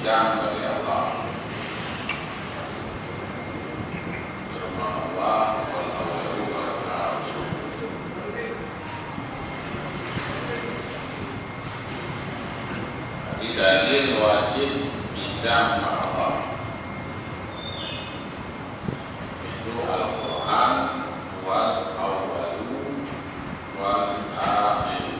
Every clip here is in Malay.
bidang bagi Allah. Firman Allah, wal awwalu wal akhiru. Jadi dalil wajib bidang Allah itu Al-Quran wal awwalu wal akhiru,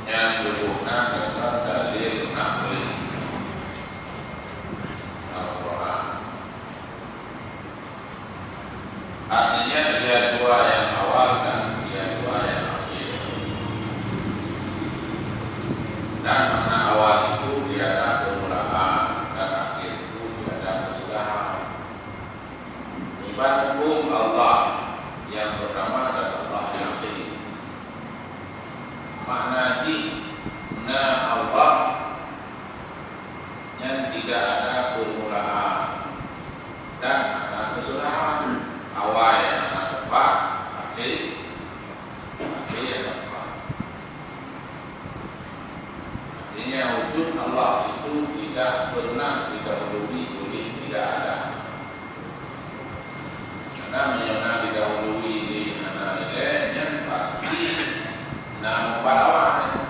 yang berhubungan dengan dalil naqli Al-Quran. Artinya dia dua yang awal dan dia dua yang akhir. Dan mana awal itu dia ada permulaan dan akhir itu dia ada kesudahan. Ibarat hukum Allah yang pertama adalah Allah yang akhir. Makna na Allah yang tidak ada permulaan dan ada kesudahan. Awal yang ada tempat, akhir yang tempat. Artinya wujud Allah itu tidak pernah didahului oleh tidak ada. Karena menyana didahului di anak ilahnya pasti nama balawan.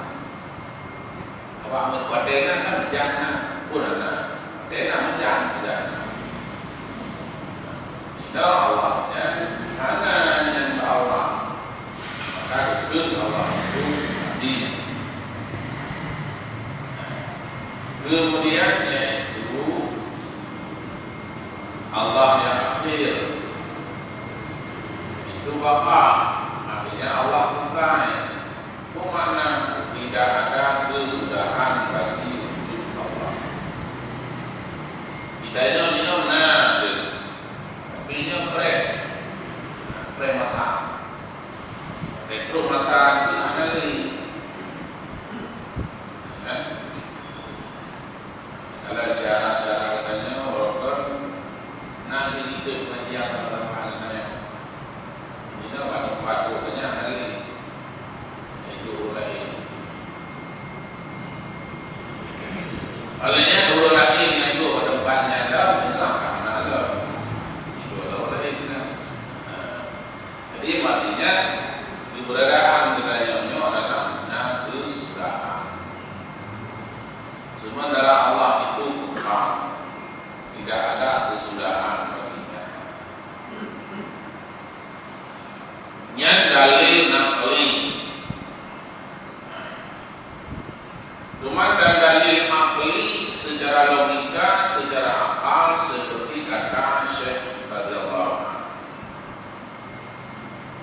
Awak berpadena kan jangan pun anak. Dena jangan tidak. Tidak Allah hanya Allah. Maka itu Allah itu adil. Kemudian yaitu Allah yang akhir itu Bapa. Artinya Allah bukan. Kemana tidak ada kesudahan bagi wujud Allah. Tidaknya minum nadir, tapi ini pre-masak. Retro-masak di mana lagi? Kalau cara-cara katanya walaupun nanti hidup kajian dalam halnya ini tak tempat katanya hari itu lain. Halnya dua lagi yang itu tempatnya dalam inilah karena ada itu dua lain. Jadi artinya keberadaan kedayanya adalah kesudahan. Sementara Allah itu Tuhan, tidak ada kesudahan baginya. Yang dalil naqli. Cuma dan dalil naqli secara logika, secara akal seperti kata Syekh radhiyallahu anhu.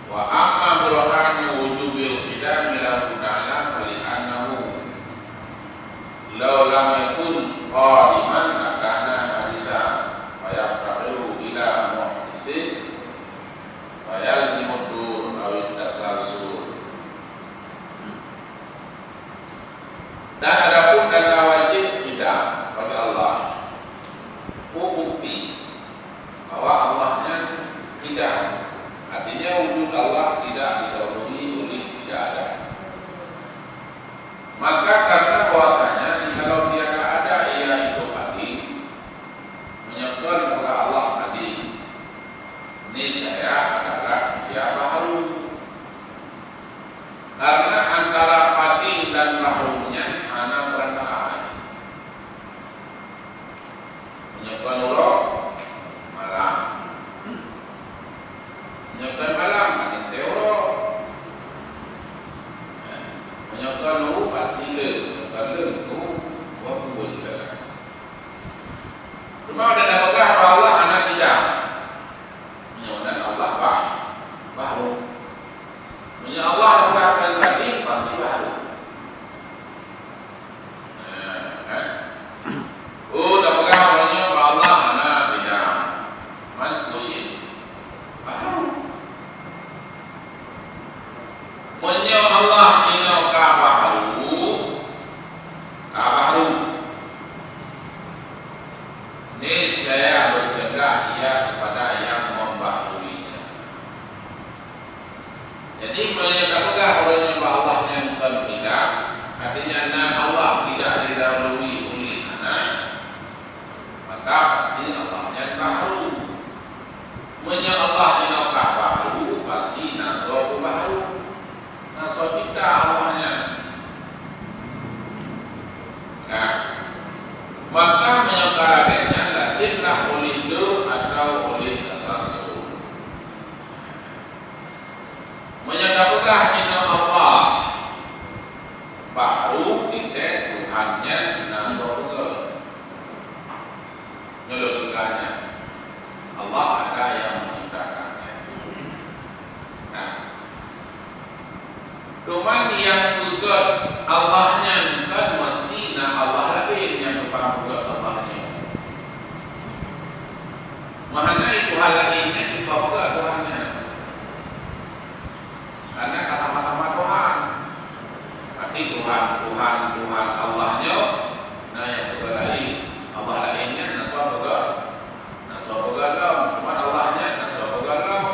Wa amma burhanu wujubil qidam ila ta'ala fali'annahu law lam yakun qadiman lakana hadisa wa yaqtaru ila muhdisin wa yalzimu dur aw tasalsul. Dan adapun dana wajib tidak bagi Allah bukti bahwa Allahnya tidak. Artinya wujud Allah tidak didahului oleh tidak ada. Maka karena bahwasanya kalau dia tidak ada, ia itu qadim, menyebutkan kepada Allah qadim. Ini saya adalah dia baharu. Karena antara qadim dan baharunya anak perantaraan. Menyebutkan Allah malam. Menyebutkan malam qadim teoro. Menyebutkan nuru pasti le. Itu waktu boleh. Cuma ada apakah Allah anak tidak? Menyebutkan Allah baharu. Menyebutkan Allah bukan qadim pasti baharu. Dah pegang orangnya ke Allah anak tidak manusia baharu. Menyo Allah ino ka baharu Allahnya kan mestinya Allah lain yang berpanggung Allahnya. Mana itu hal lainnya disebut Tuhannya. Karena kata-kata Tuhan, berarti Tuhan Allahnya. Nah yang kedua lain, Allah lainnya nasab galam, cuma Allahnya nasab galam.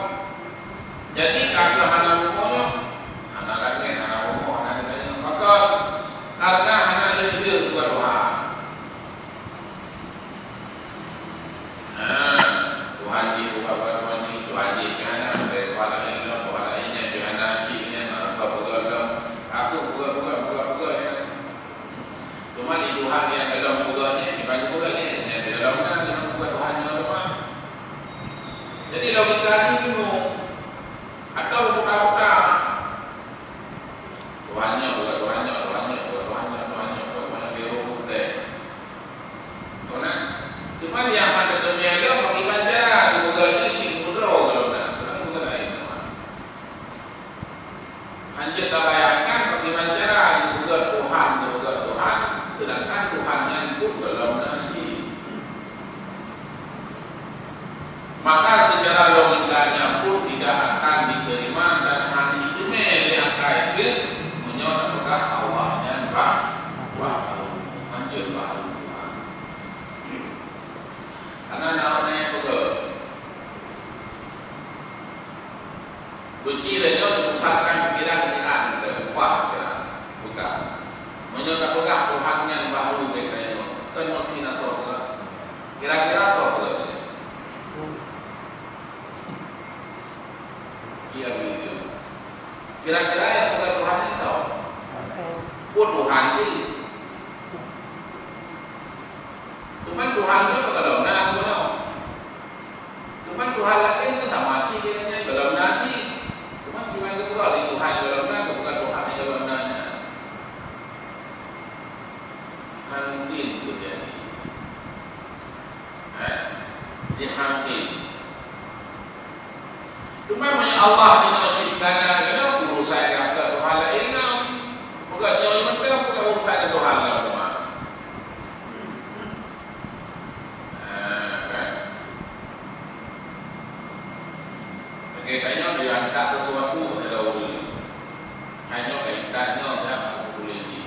Jadi kagak hana umumnya, hana lagi, hana umum, hana lain. Maka karena hana lebih dua Tuhan. Nah, Tuhan di Tuhan di hana Tuhan lainnya, Tuhan lainnya di hana sihnya, nasab galam. Aku buka ya. Cuma di Tuhan yang dalam buganya, dibagi buganya, yang di dalamnya dalam buka Tuhannya apa? Jadi logikanya bingung. Atau buka-buka Tuhannya biru deh. Karena cuma yang pada dunia bagi baca di buganya sih mudro kalau bukan lain. Hanya tak bayangkan bagaimana di buga Tuhan, sedangkan Tuhan yang pun dalam nasi. Maka secara logikanya pun tidak akan diterima dan hal itu melihat itu menyatakan Allahnya baharu, anjir baharu Tuhan. Karena namanya betul. Berkiranya memusatkan pikiran bukan menyatakan Tuhan yang baharu kira-kira kan mesti nasabah. Kira-kira apa betul? Iya begitu. Kira-kira yang bukan Tuhan itu pun Tuhan sih. Cuman Tuhan itu kalau nasi, cuman Tuhan lain itu sama sih kiranya dalam nasi. Cuman itu kalau di Tuhan dalam nasi bukan Tuhan yang dalam nasi. Hantin terjadi. Dihantin. Cuma punya Allah dinasibkan kita urusan yang ke Tuhan lain bukan yang bukan urusan Tuhan lah cuma. Kan? Kaitannya diangkat sesuatu hanya kaitannya dia boleh di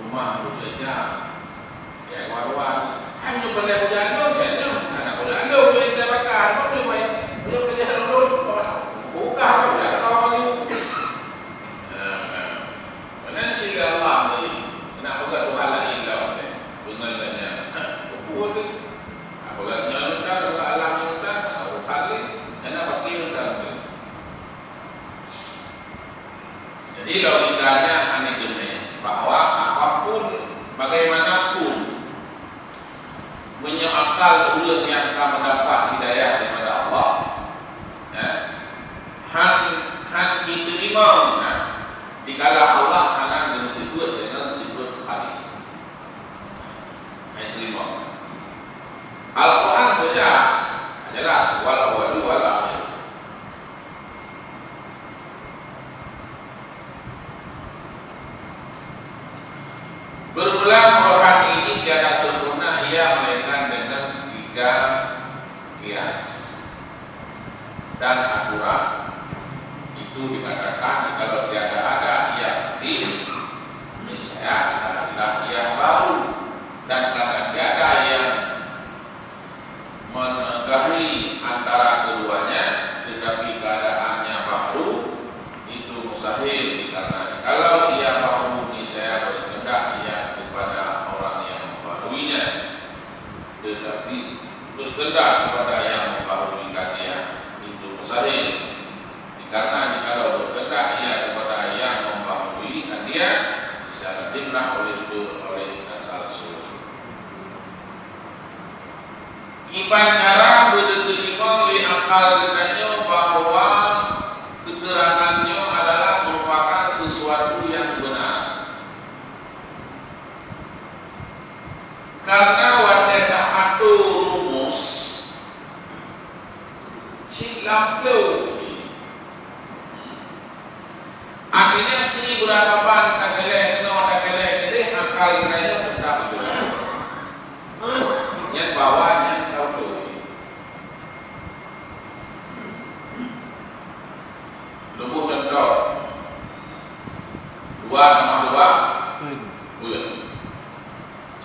rumah bolehnya ya war-war hanya boleh berjalan saja karena boleh anda boleh dapatkan boleh main boleh kerja dulu buka apa ya kalau mau mana sih Allah ni nak buka Tuhan lagi lah benarnya buat apa lagi kita alam kita apa kali enak pakai kita. Jadi logikanya aneh ini bahwa apapun bagaimanapun menyakal ulat yang akan mendapat hidayah daripada Allah, han diterima dikala Allah akan disebut dengan sifat hari. Diterima. Al-Quran jelas wal awal wal akhir. Berulang Quran ini tiada sempurna ia melainkan dengan 3 kias dan aturan. Itu dikatakan kalau tiada ada ia di saya adalah ia baru dan karena tiada yang menegahi antara keduanya tetapi keadaannya baru itu mustahil dikarenakan kalau ia baru saya berkehendak ia kepada orang yang membaharuinya tetapi berkehendak kepada yang membaharuikan dia itu mustahil karena kalau berkehendak ia kepada yang membaharuikan dia bisa dimlah oleh dasar suruh. Iban cara berditerima oleh akal katanya bahwa keterangannya adalah merupakan sesuatu yang benar. Karena wadah atur rumus silap tu. Akhirnya ini berhadapan dengan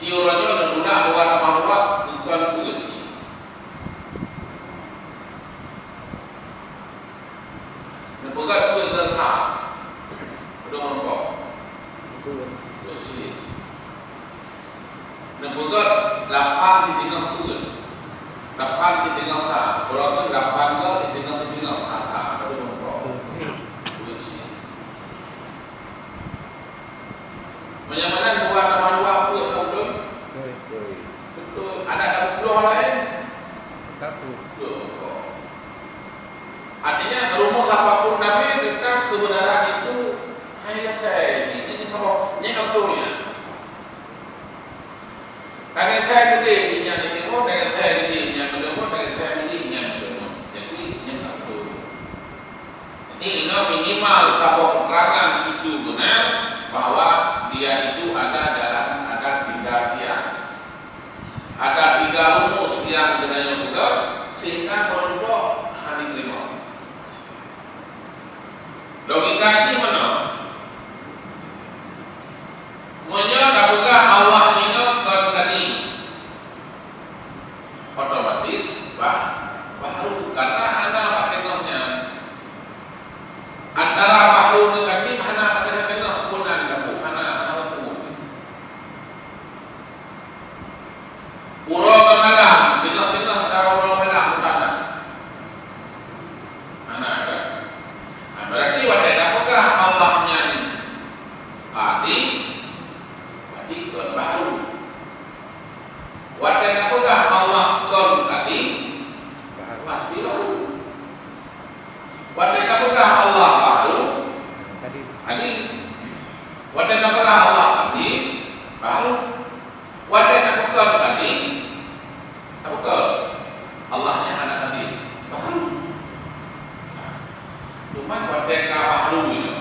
Iurannya dan guna warna mahlukat bukan tujuan. Bukan tujuan terhad. Udah merokok. Tujuan sini. Dan bukan 8 di tengah tujuan. 8 di tengah sah. Kalau kan 8 ke di tengah kata. Udah merokok. Tujuan sini. Menyamakan warna mahlukat betul. Betul. Ada peluang lain? Betul. Artinya rumus apapun Nabi tentang kebenaran itu hanya saya ini kalau nyakapnya. Dengan saya gede yang demo, dengan saya gede yang demo, dengan saya gede yang demo. Jadi nyakapnya. Jadi ini minimal sebuah keterangan itu benar bahwa dia itu ada 3 kias. Ada 3 rumus yang dengannya betul sehingga menunjuk hari kelima. Logika ini mana? Menyatakan Allah ini berkati otomatis baru karena anak pakai antara baru negatif anak pakai tengah kunan kamu anak kamu. Urang malam, tengah-tengah antara urang malam utara. Anak ada. Berarti wadah apakah Allahnya ini? Adik kon baru. Wadah apakah Allah kon tadi? Masih baru. Wadah apakah Allah baru? Adik. Wadah apakah Allah tadi? Baru. Wadah apakah tadi? Apakah Allahnya anak tadi? Baru. Cuma wadeka baru itu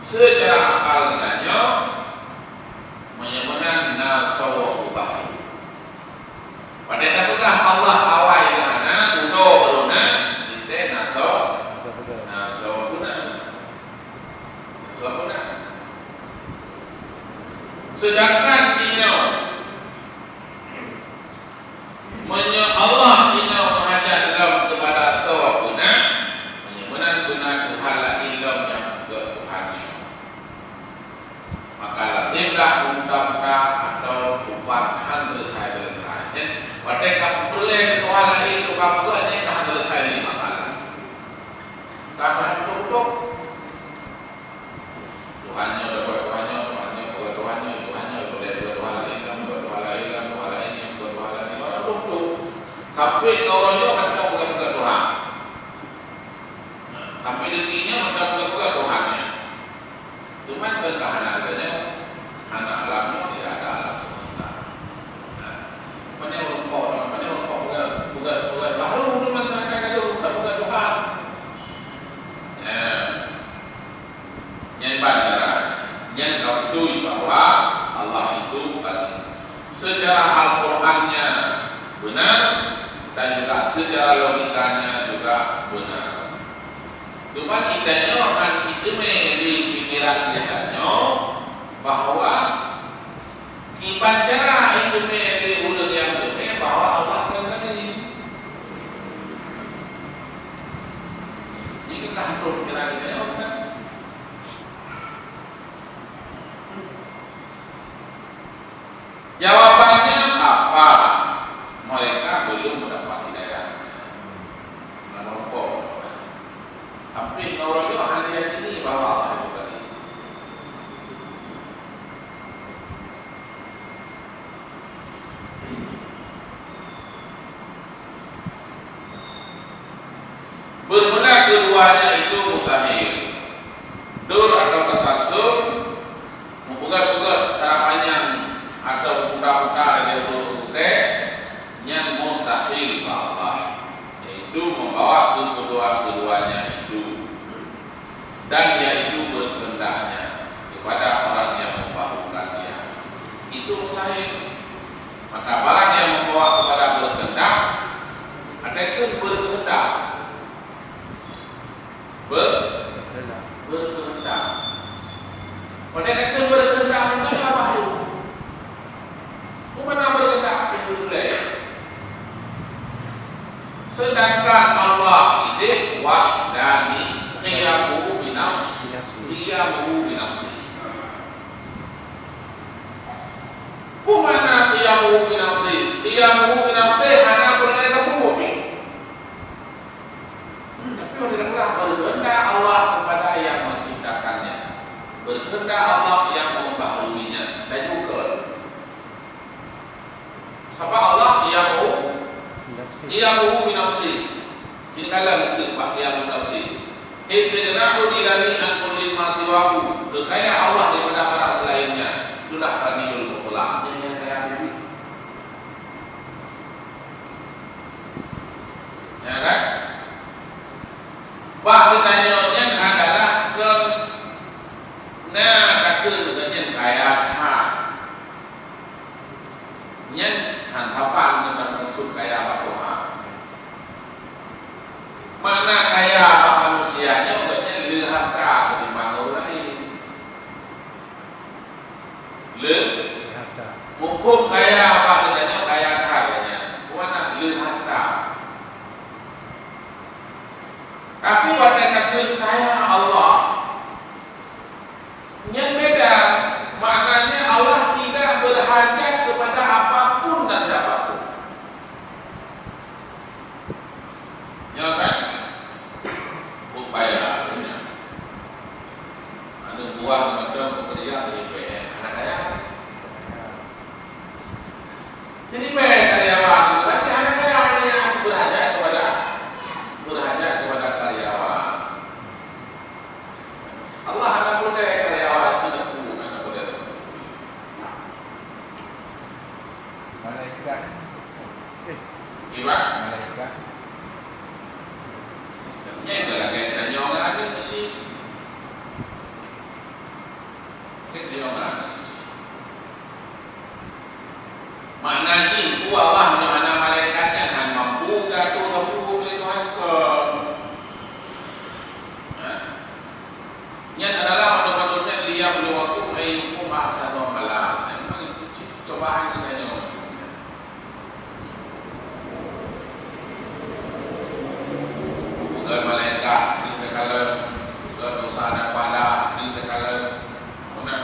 secara akal katanya menyebutkan nasawu baru. Wadeka apakah Allah awal ke anak udo beruna kita nasawu guna. Sedangkan ini Allah ini mengajar dalam kepada sawabuna menyebutkan guna Tuhan lagi dalam yang Tuhannya. Maka latihlah undang-undang atau upahan berkait-berkait. Pada kamu boleh Tuhan lagi itu kamu buatnya kamu berkait 5 kali. Kamu tutup Tuhannya udah buat Tuhannya boleh buat Tuhan lagi kamu buat Tuhan lagi yang buat Tuhan lagi orang tutup. Tapi orangnya ada bukan Tuhan. Tapi dirinya bukan Tuhannya. Cuma kehandatannya anak alamnya tidak ada alam semesta. Mana rokok bukan baru teman mereka itu bukan Tuhan. Yang bandara, yang kau bahwa Allah itu secara Al-Qur'annya benar dan juga secara logikanya juga benar. Cuma idenya akan itu di pikiran kitanya bahwa ibadah itu di ulun yang benar bahwa Allah kan ini. Ini kita perlu pikiran kita kan. Jawabannya apa? Mereka belum mendapat hidayah. Merokok. Tapi orangnya hanya yakini bahwa Allah itu tadi. Bermula keduanya itu mustahil. Dur atau kesansur, membuka-buka harapannya atau buka-buka dia berukte yang mustahil Allah, yaitu membawa kedua-duanya itu dan yaitu berkehendaknya kepada orang yang membahukan dia itu mustahil. Maka barang yang membawa kepada berkehendak ada itu berkehendak berkehendak pada itu berkehendak mengenai baru qiyyamuhu bi nafsihi. Qiyyamuhu bi nafsihi hanya boleh kabur. Tapi orang berkehendak Allah kepada yang menciptakannya, berkehendak Allah yang membaharuinya, dan juga sebab Allah qiyyamuhu bi nafsihi. Ini kalau mungkin qiyyamuhu bi nafsihi. Istighnahu ilahi an kulli ma siwahu. Kekayaan Allah daripada para selainnya. Itulah Ghaniyul Mutlaq. Yang kaya ini. Ya kan? Wah pertanyaannya adalah ke kata dengan kaya ha. Yang hantapan tentang maksud kaya apa ha. Makna kaya apa manusianya bukannya lehaka ketimbang orang lain. Hukum kaya apa katanya kaya katanya. Mana lehaka. Tapi pada kata kaya Allah yang beda. Maknanya Allah tidak berhajat kepada apapun dan siapapun. Ya kan? Upaya ada buah macam pekerja dari PN anak kaya. Jadi PN karyawan berarti anak kaya yang berhajat kepada karyawan. Allah anak muda karyawan itu tak perlu anak muda. Malaikat. Gimana? Malaikat. Yang lagi tanya orang ada mesti kita orang ada mesti maknanya Allah mana malaikatnya kan mampu gatu mampu oleh Tuhan ke yang adalah manusia dia belum waktu main bahasa normal memang itu cobaan kita yang bukan malaikat kita kalau dosa dan pahala kita kalau mana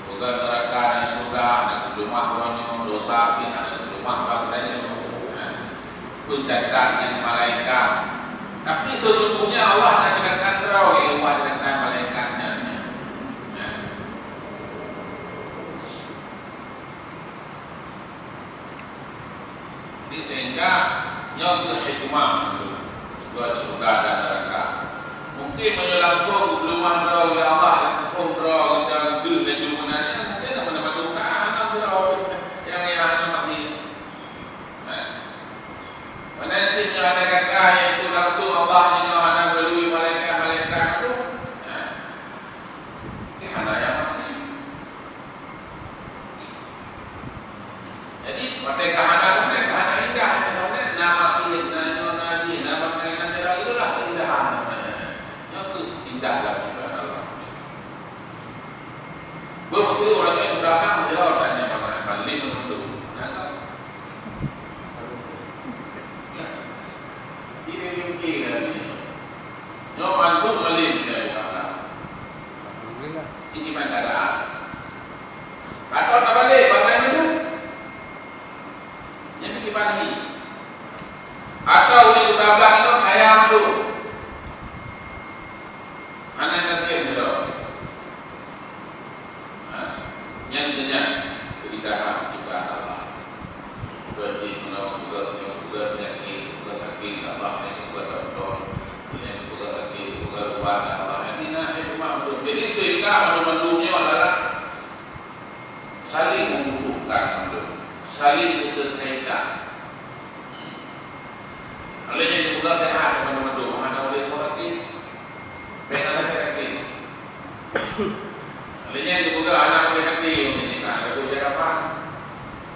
bukan neraka dan surga dan rumah orangnya dosa kita dan rumah bagusnya penciptaan yang malaikat. Tapi sesungguhnya Allah akan terau yang wajibkan malaikatnya. Jadi sehingga yang berhikmah buat surga dan neraka. Mungkin menyelangkau rumah terau oleh Allah langsung terau dan gil dan jumunannya mungkin tak mendapat dukaan terau yang mati. Mana sih yang ada kata itu langsung Allah yang ada melalui malaikat itu. Ini hanya yang masih. Jadi mereka hanya indah, nama pilih, nama mengenai itulah keindahan namanya. Yang itu indah dalam ibadah Allah. Betul orang yang belakang dia orang tanya mana paling menunduk. Ini mungkin lagi. Nyoman pun melim dia belakang. Ini masalah. Atau tak balik bagaimana itu? Yang dipagi. Atau di belakang itu ayam itu. Anak kecil itu. Yang kenyang keindahan ciptaan Allah. Berarti menolong juga penyakit, juga sakit Allah yang juga tertolong, yang juga sakit, juga ruang Allah. Ini hikmah betul. Jadi sehingga menu-menunya adalah saling membutuhkan, saling berkaitan. Olehnya juga sehat teman-teman. Mana boleh sakit, pengen sakit. Olehnya juga anak boleh sakit. Ini kan ada ujian apa?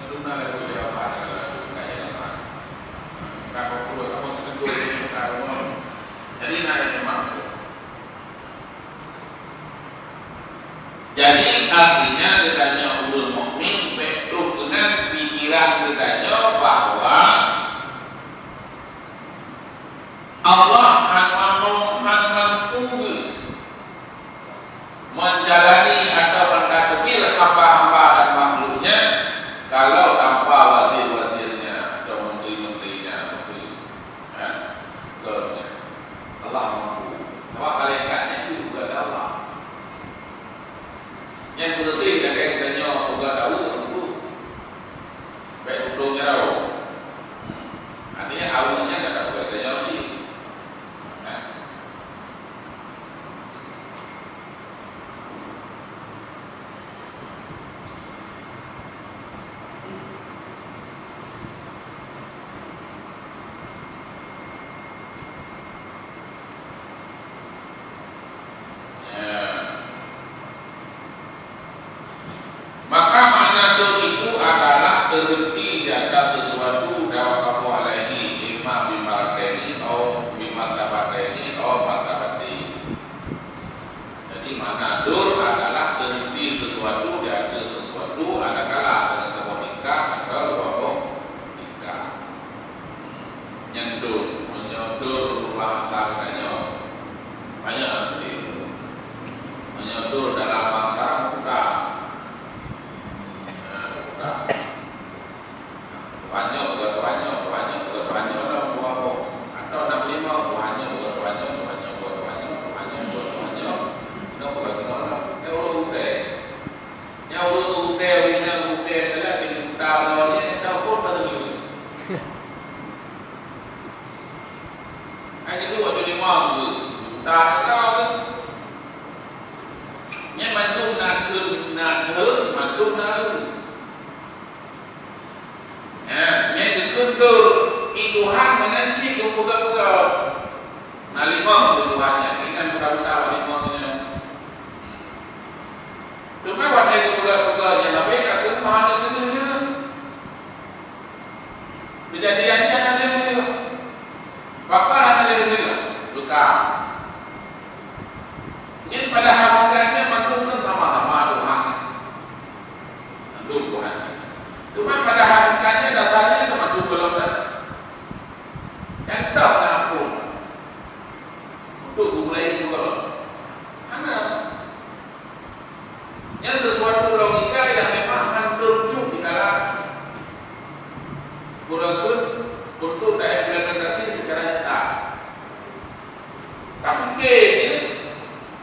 Ada ujian apa? Kalau perlu kamu tentu ini kalau jadi nak memang. Jadi artinya katanya ulul mukmin penuh dengan pikiran katanya pegang-pegang. Nah, lima Tuhannya. Ini kan budak-budak limanya. Cuma pada itu pegang-pegang yang lebih kat rumah ada kena. Kejadiannya ada kena. Bakal ada kena. Tukar. Ini pada hakikatnya maklumkan sama-sama Tuhan. Tuhan. Cuma pada hakikatnya dasarnya cuma belum ada. Yang tak ngampun untuk mulai juga. Karena yang sesuatu logika yang memang akan terjun di dalam kurang untuk diimplementasi secara nyata.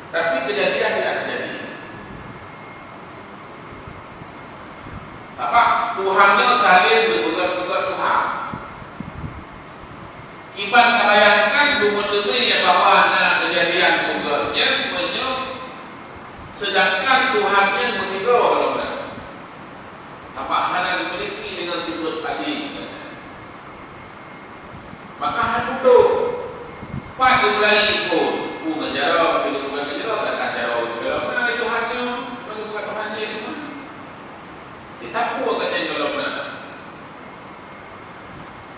Tapi kejadian tidak terjadi. Apa? Tuhannya saling berbuat Tuhan. Iban bayangkan demi yang bahwa kejadian bugarnya menyuruh, sedangkan Tuhannya menghidau kalau benar. Apa hanya dimiliki dengan sifat tadi. Maka hantu Pak dimulai pun menjawab bila bukan menjawab dan jawab kalau benar Tuhannya bagi bukan Tuhannya itu. Kita pun katanya kalau benar.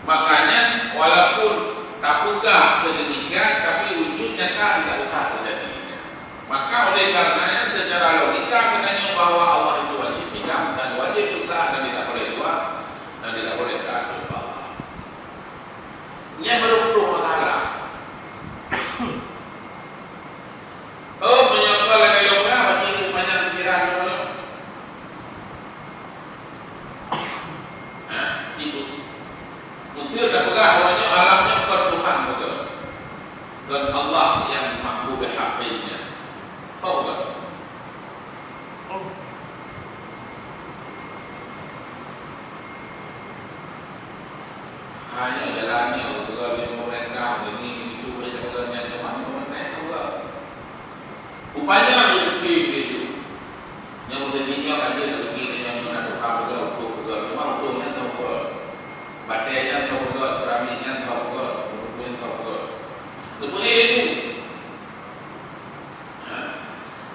Makanya walaupun tak buka sedemikian, tapi wujudnya kan tidak usah terjadi. Maka oleh karenanya secara logika katanya bahwa Allah itu wajib hidup dan wajib besar dan tidak boleh dua dan tidak boleh kacau bawah. Ini berupluh masalah. Oh, menyangkal lagi yoga bagi banyak pikiran dulu. Nah, itu. Mungkin dah pegang awalnya alamnya bukan Tuhan betul. Dan Allah yang mampu berhaknya. Tahu tak? Hanya jalannya untuk mereka ini itu baca-bacanya cuma mana tahu. Upaya lebih itu. Yang mestinya kan dia lebih yang mana apa untuk cuma untuknya tahu. Batainya tahu ke, keraminya tahu ke, bukunya tahu ke. Seperti itu.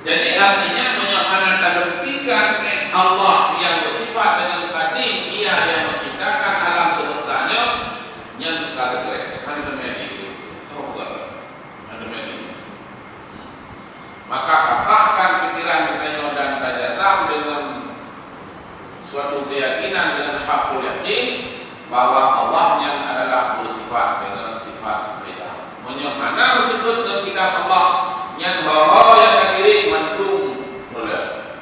Jadi artinya menyatakan dan buktikan Allah yang bersifat dengan qadim, Ia yang menciptakan alam semestanya, yang tukar jelek. Ada demikian itu. Tahu ke? Ada demikian itu. Maka katakan pikiran kita dan tajasam dengan suatu keyakinan dengan hakul yakin bahwa Allah yang adalah bersifat dengan sifat beda. Menyemana disebut dengan kita Allah yang bahwa yang kiri mandung boleh.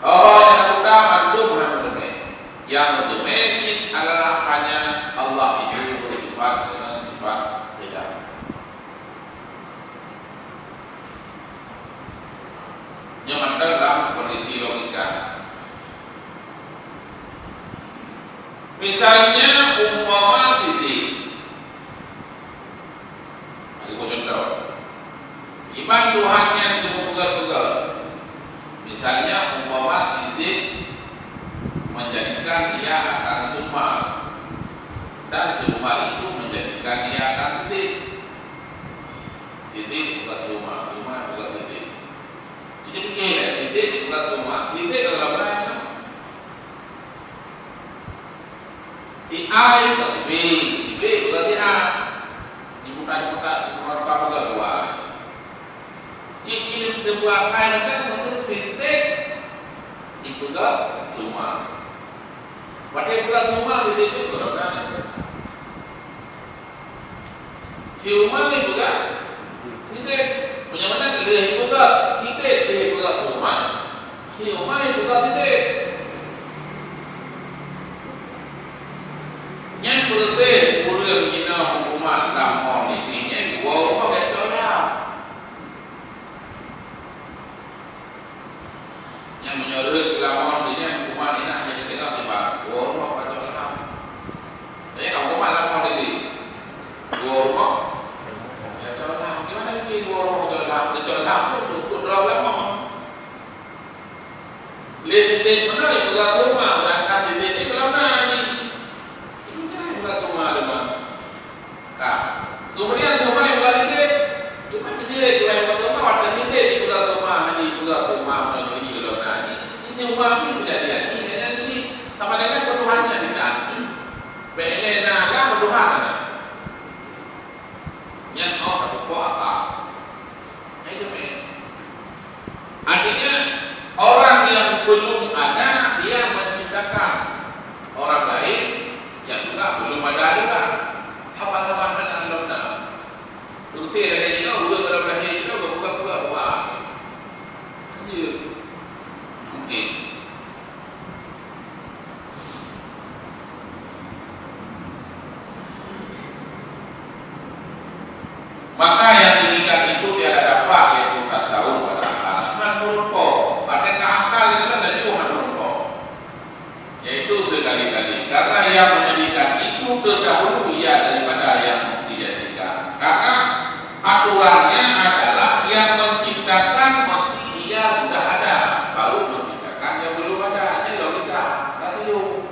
Oh yang utama mandung handeme. Yang domestik adalah hanya Allah itu bersifat dengan sifat beda. Yang dalam kondisi logika. Misalnya umpama Siti, aku contoh, iman Tuhan yang pegal-pegal. Misalnya umpama Siti menjadikan dia akan summa, dan summa itu menjadikan dia akan titik. Titik bukan rumah, rumah bukan titik. Jadi begini, titik bukan rumah, titik adalah berapa? Di A itu B berarti A. Diputar-putar, diputar dua. Ini dua A itu kan untuk titik itu kan semua. Berarti bukan semua titik itu berapa? Human itu kan titik. Punya mana dia itu kan titik, dia itu kan semua. Human itu kan titik. Yang bersih boleh menghina hukuman dalam ini yang dua rumah keconya. Yang menyorot kelamaan ini hukuman ini hanya kita tiba dua rumah keconya. Jadi kalau hukuman dalam ini dua rumah keconya. Gimana ini dua rumah keconya pun untuk berapa lama? Lihat mana itu rumah berangkat di titik lama ni. Ini umat ini kejadian ini dan si sama dengan pertuhannya di dalam. Belena lah pertuhan. Yang atau apa? Itu artinya orang yang belum ada dia menciptakan orang lain yang juga belum ada juga. Apa-apa anda Bukti ada ini, udah kalau lahir itu bukan pula. Ini mungkin. Maka yang demikian itu dia dapat yaitu tasawuf pada alaman murko. Artinya akal itu kan dari Tuhan murko. Yaitu sekali-kali karena yang menjadikan itu terdahulu ia daripada yang dijadikan. Karena aturannya adalah yang menciptakan mesti dia sudah ada, baru menciptakan yang belum ada. Ini logika, tasawuf.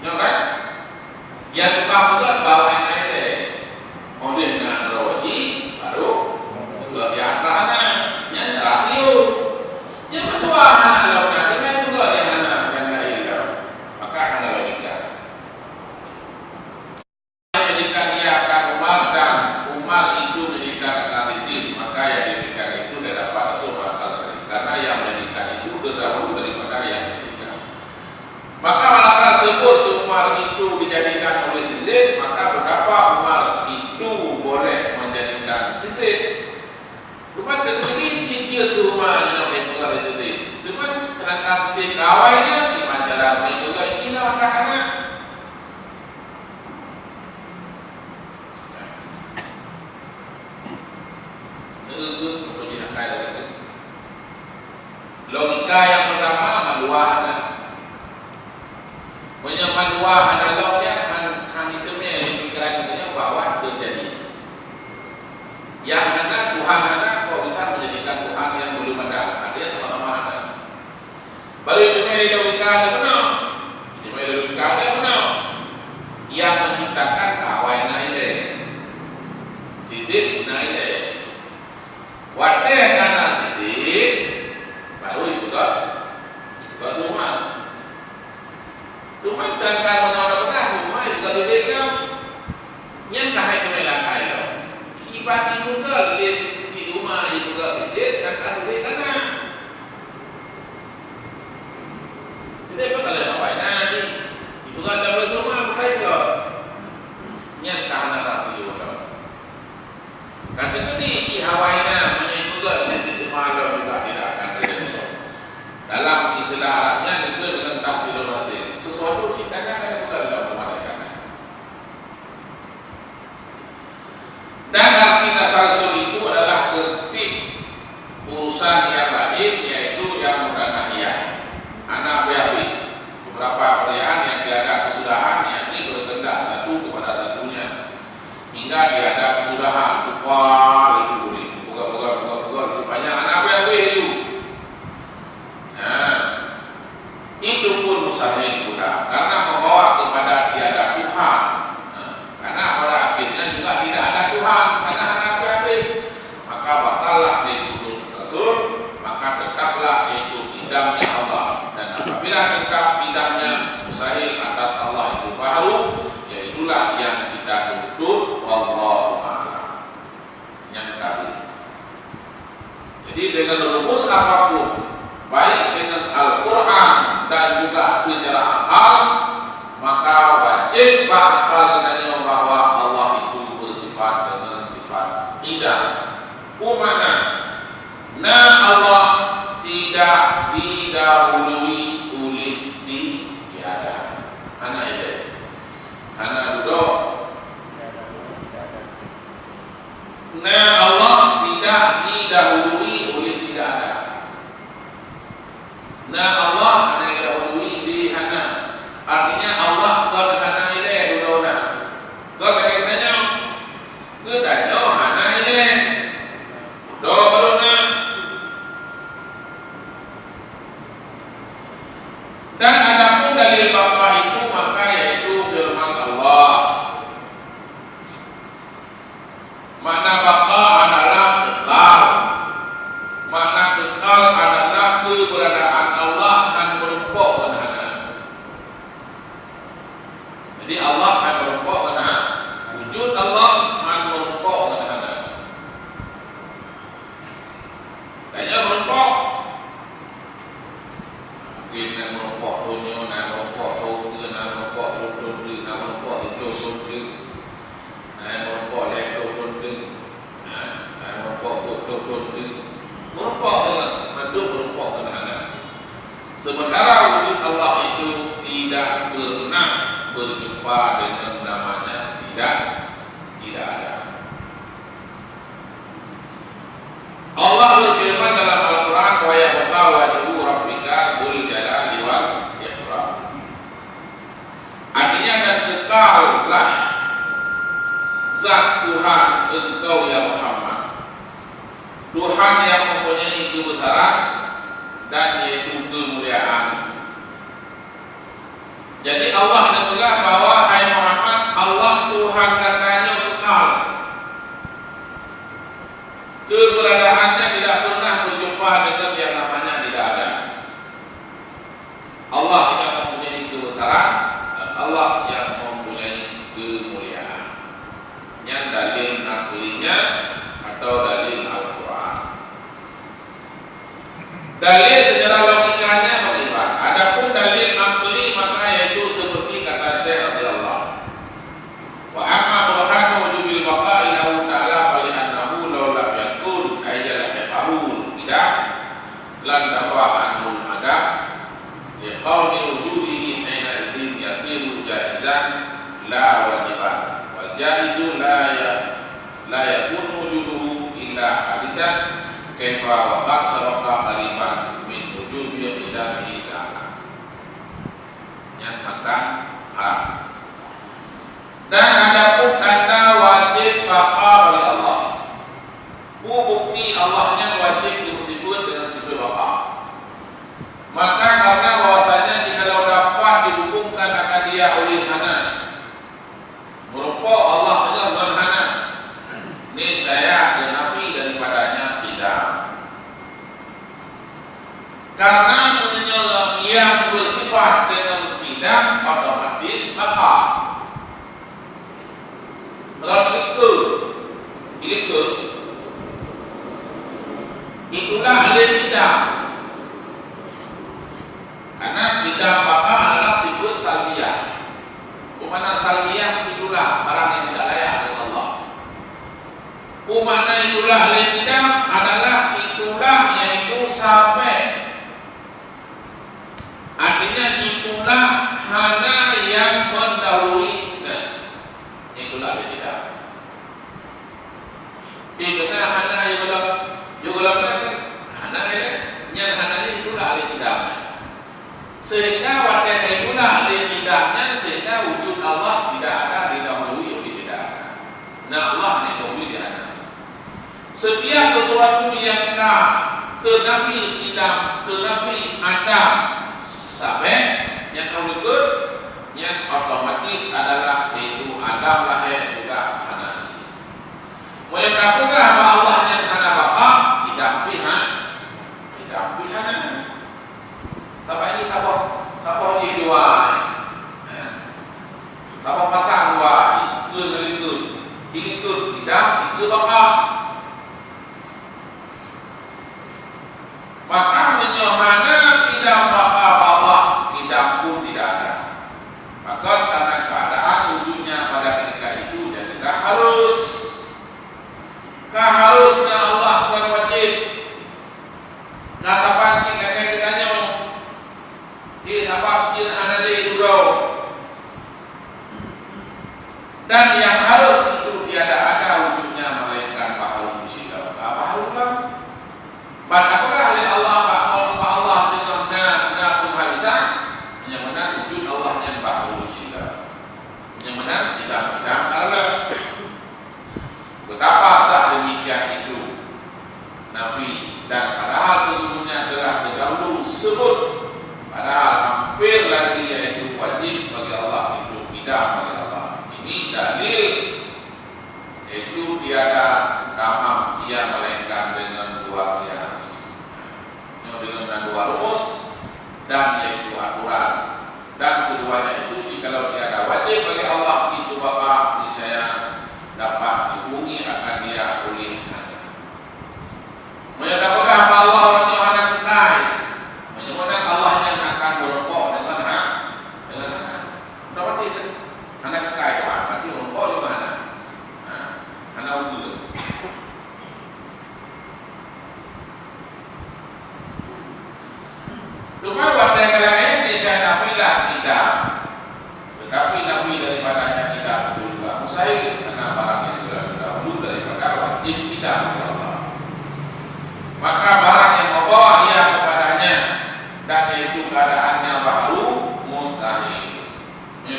Ya kan? Yang tukang buat bawa yang model roji baru juga di atasnya yang rasio. Yang kedua anak logika kan juga yang anak yang lain. Maka anak logika. Jika ia akan umat itu menjadikan kalitin, maka yang diberikan itu tidak dapat masuk akal sekali. Karena yang menjadikan itu terdahulu daripada yang menjadikan. Maka manakala sebut semua itu dijadikan oleh si Z, maka betapa umat itu boleh menjadikan si Z. Cuma begini dia tu rumah yang itu kalau si Z. Cuma terangkat di kawainya di majalah itu juga inilah anak-anak. Logika yang pertama manuahana. Menyamanuah analognya itu pikiran bahwa terjadi. Yang mana Tuhan mana kok bisa menjadikan Tuhan yang belum ada. Artinya sama-sama ada. Baru itu logika ada benar. Itu logika ada benar. Yang menciptakan kawan naile. Titik naile. Wadah karena sidik baru itu kan rumah. Rumah terangkan benar-benar rumah juga tidik kan. Yang kahai kemelakai kan. Kibat itu kan di rumah juga tidik terangkan tidik kan. Jadi apa kalau apa ini? Itu kan dapat rumah bukan itu. Yang kahana tak itu kan. Kata ini di Hawaii juga tidak akan terjadi. Dalam istilah Arabnya itu dengan tafsir masing. Sesuatu singkatnya ada juga dalam pemadakan. Dan arti tasalsul itu adalah tertib urusan yang lain, yaitu yang mutanahiyah. Anak biawi beberapa perayaan yang tiada kesudahan, yakni berkendak satu kepada satunya hingga tiada kesudahan. Wah itu boleh. Buka banyak anak biawi itu. Nah, itu pun mustahil pula karena membawa kepada tiada Tuhan. Nah, karena pada akhirnya juga tidak ada Tuhan karena anak biawi. Maka batallah itu Rasul, maka tetaplah itu idamnya Allah. Dan apabila tetap idamnya mustahil atas Allah itu baru, yaitulah yang kita tuntut. Wallahu a'lam. Yang tadi. Jadi dengan rumus apapun, baik dengan Al-Quran dan juga secara akal, maka wajib akal dengannya bahwa Allah itu bersifat dengan sifat idam. Umana, Allah tidak didahului oleh tiada. Anak itu, anak duduk. Allah tidak didahului oleh tidak ada. Allah hanya didahului di hana. Artinya Allah kan hana ile duduna. Kan kaitannya gedanya hana ile. Do duduna. Dan adapun dalil bapa itu maka yaitu firman Allah. Makna baqa adalah kekal. Makna kekal mungkin nak merokok dunia, nak merokok toga, nak merokok toga, nak merokok itu toga, nak merokok lekor toga, nak merokok toga, merokok dengan madu, merokok dengan anak. Sementara wujud Allah itu tidak pernah berjumpa dengan namanya, tidak ada. Allah berfirman dalam Al-Quran, wa yabqa wajhu rabbika dzul jalali wal ikram. Artinya, dan kekallah zat Tuhan engkau ya Muhammad, Tuhan yang mempunyai kebesaran dan yaitu kemuliaan. Jadi Allah menegur bahwa hai Muhammad, Allah Tuhan katanya kekal. Keberadaannya tidak pernah berjumpa dengan yang namanya tidak ada. Allah yang mempunyai kebesaran dan Allah yang mempunyai kemuliaan. Yang dalil aklinya atau dalil Al-Quran. Dalil secara logikanya bagaimana? Adapun dalil akli maka yaitu seperti kata Syekh radhiyallahu. Wa amma burhanu wujubil baqa'i lahu ta'ala fa li'annahu law lam yakun ayyala yaqul tidak lan dafa'anul adab li qawli wujudihi aina idin yasiru jaizan la wajiban wal jaizu la yakun wujuduhu illa hadisan kaifa wa qad sabaqa qariban min wujubi qidamihi ta'ala. Yang maka dan adapun kata wajib baqa bagi Allah, bukti Allahnya wajib disebut dengan sifat baqa. Maka karena bahwasanya jikalau dapat dihubungkan akan dia oleh hana, merupakan Allah saja bukan hana, ini saya dan nafi daripadanya tidak. Karena yang bersifat dengan tidak otomatis baqa. Kalau itu itulah alih tidak. Karena tidak baqa adalah sifat salbiyah. Umana salbiyah itulah barang yang tidak layak oleh Allah. Umana itulah alih tidak adalah itulah yaitu sampai. Artinya itulah hana yang mendahului. Itulah alih tidak. Karena hana juga hana yang hana itulah alih tidak. Sehingga waktu itulah alih tidaknya sehingga wujud Allah tidak ada didahului oleh tidak ada. Nah Allah didahului di hana. Setiap sesuatu yang ternafi tidak, ternafi ada sampai yang kau ikut yang otomatis adalah yaitu Adam lahir juga hana. Mengatakan bahwa Allah yang hana baqa tidak pihak, tapi ini siapa di dua, siapa pasang dua, itu tidak, itu baqa. Maka menyohana tidak baqa Allah tidak pun tidak ada. Maka karena keadaan wujudnya pada ketika itu dan tidak harusnya Allah bukan wajib. Nggak pancing kayak kitanya. Apa jin anade itu dan yang harus itu tiada ada wujudnya melainkan pahalun musyidah. Pahalun batakulah oleh Allah Allah sehingga pun halisan yang benar wujud Allah yang pahalun musyidah. Yang benar tidak karena betapa sah demikian itu nafi dan padahal sesungguhnya telah terdahulu sebut padahal hampir lagi yaitu wajib bagi Allah itu tidak bagi Allah. Ini dalil yaitu tiada tamam ia melainkan dengan dua kias, dengan dua rumus dan yaitu aturan dan keduanya itu jikalau tiada wajib bagi Allah itu Bapak niscaya dapat dihubungi akan dia oleh menyatakan Allah menyatakan Allah yang akan Cuma pada kalangan ini saya nafilah tidak, tetapi nafi daripadanya tidak betul juga mustahil karena barang yang dahulu daripada wajib tidak oleh Allah. Maka barang yang membawa ia kepadanya dan itu keadaannya baru mustahil.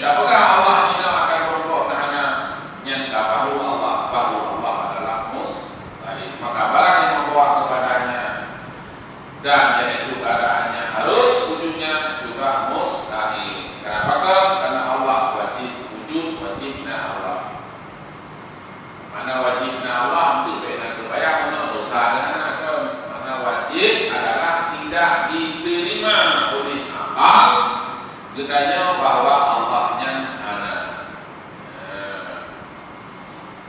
Dapatkah Allah tidak akan berbuat karena yang tak baru Allah adalah mustahil. Maka barang yang membawa kepadanya dan yaitu keadaannya harus wujudnya juga mustahil. Kenapa? Karena Allah wajib wujud, wajibnya Allah. Mana wajibnya Allah itu dengan kebayang mana dosa dengan akal. Mana wajib adalah tidak diterima oleh akal. Gedanya bahwa Allahnya ada.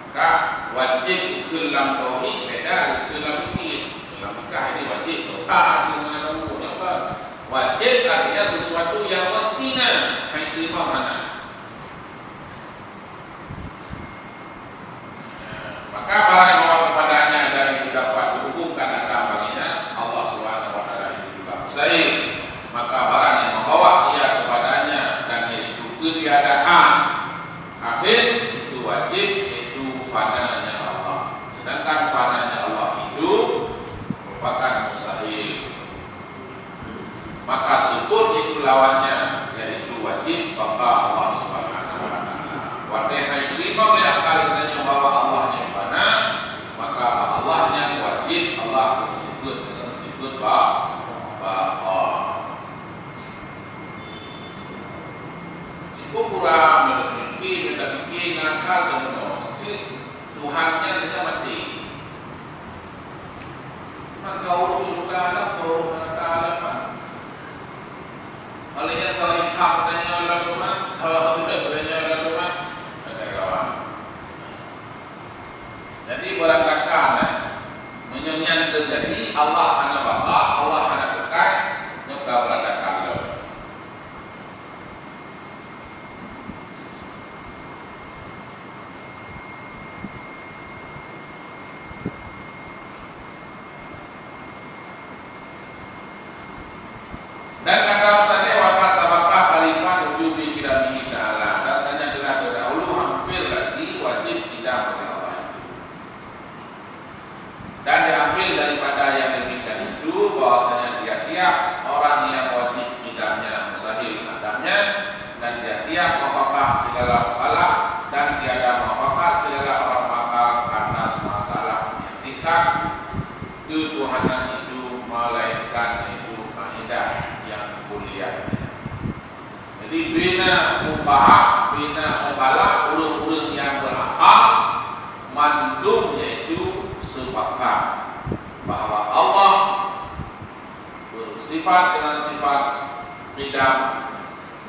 Maka wajib dalam tauhid beda dalam fikih. Dalam fikih ini wajib dosa dengan apa? Wajib artinya sesuatu yang mestinya diterima mana. Maka barang yang membawa kepadanya dan itu dapat dihukumkan akan baginya Allah Subhanahu wa taala itu juga mustahil. Maka barang yang membawa ia kepadanya dan yaitu ketiadaan akhir itu wajib, itu fananya Allah. Sedangkan fananya Allah itu merupakan mustahil. Maka sebut itu lawannya yaitu wajib maka Allah Subhanahu wa taala. Wadai terima oleh akal yang membawa Allahnya fana, maka Allahnya wajib Allah disebut dengan sifat baqa. Kurang memiliki ngakal dan Tuhannya tidak mati. Maka Allah juga anak Ta'ala. Olehnya kalau hak tanya oleh Tuhan, kalau tidak tanya oleh Tuhan, ada kawan. Jadi barangkali menyenyan terjadi Allah anak bapa, Allah anak kekal, nyuka barangkali. Dan kata Ustaz waka sabaka kalimat wujubi kidamihi ta'ala. Rasanya telah terdahulu hampir lagi wajib tidak oleh Allah itu. Dan diambil daripada yang demikian itu bahwasanya tiap-tiap orang yang wajib tidaknya mustahil adanya dan tiap-tiap mengapakah segala kepala dan tiada mengapakah segala orang bakal atas masalah yang tingkat ketuhanan itu melainkan itu kaidah kuliah. Jadi bina mubah, bina mubala, urut-urut yang berakal, mandum yaitu sepakat bahwa Allah bersifat dengan sifat qidam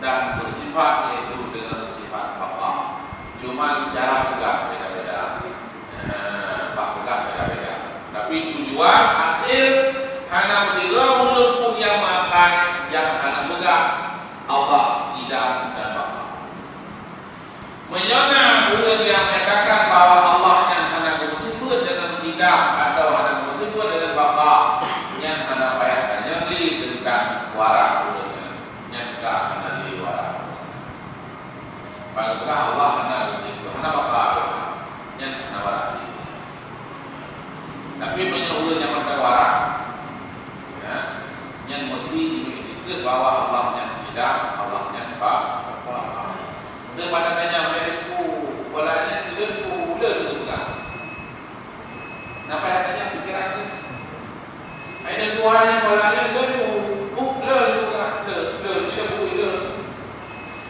dan bersifat yaitu dengan sifat baqa. Cuma cara juga beda-beda, beda-beda. Tapi tujuan akhir hanya mendilau ulun yang makan yang akan megah Allah tidak dan Bapa. Menyona ulun yang menyatakan bahwa Allah yang akan bersifat dengan tidak atau akan bersifat dengan Bapa yang akan payahkannya diberikan warak ulunnya yang tidak akan diwarak. Apakah Allah akan begitu? Anak Bapa yang akan warak. Tapi menyuruh yang akan warak yang mesti dimiliki bahwa Allahnya tidak, Allahnya Bapa. Dia pada tanya mereka, bolanya dia juga. Napa yang tanya pikiran itu? Ada Tuhan yang bolanya dia juga, dia juga.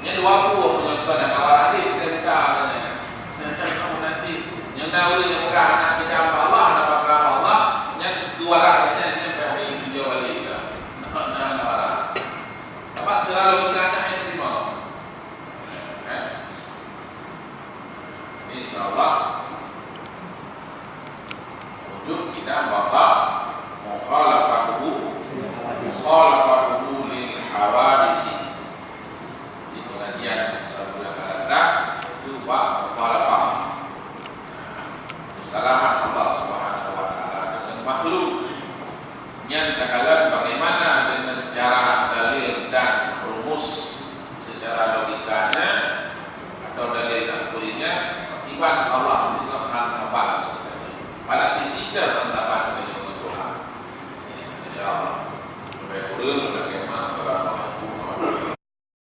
Yang dua buah menyebutkan dan awal adik kita katanya. Kamu nanti yang tahu yang megah anak kita Allah, anak bakal Allah, yang dua rakyatnya selalu kita ada yang terima. InsyaAllah wujud kita bakal mukhalafatuhu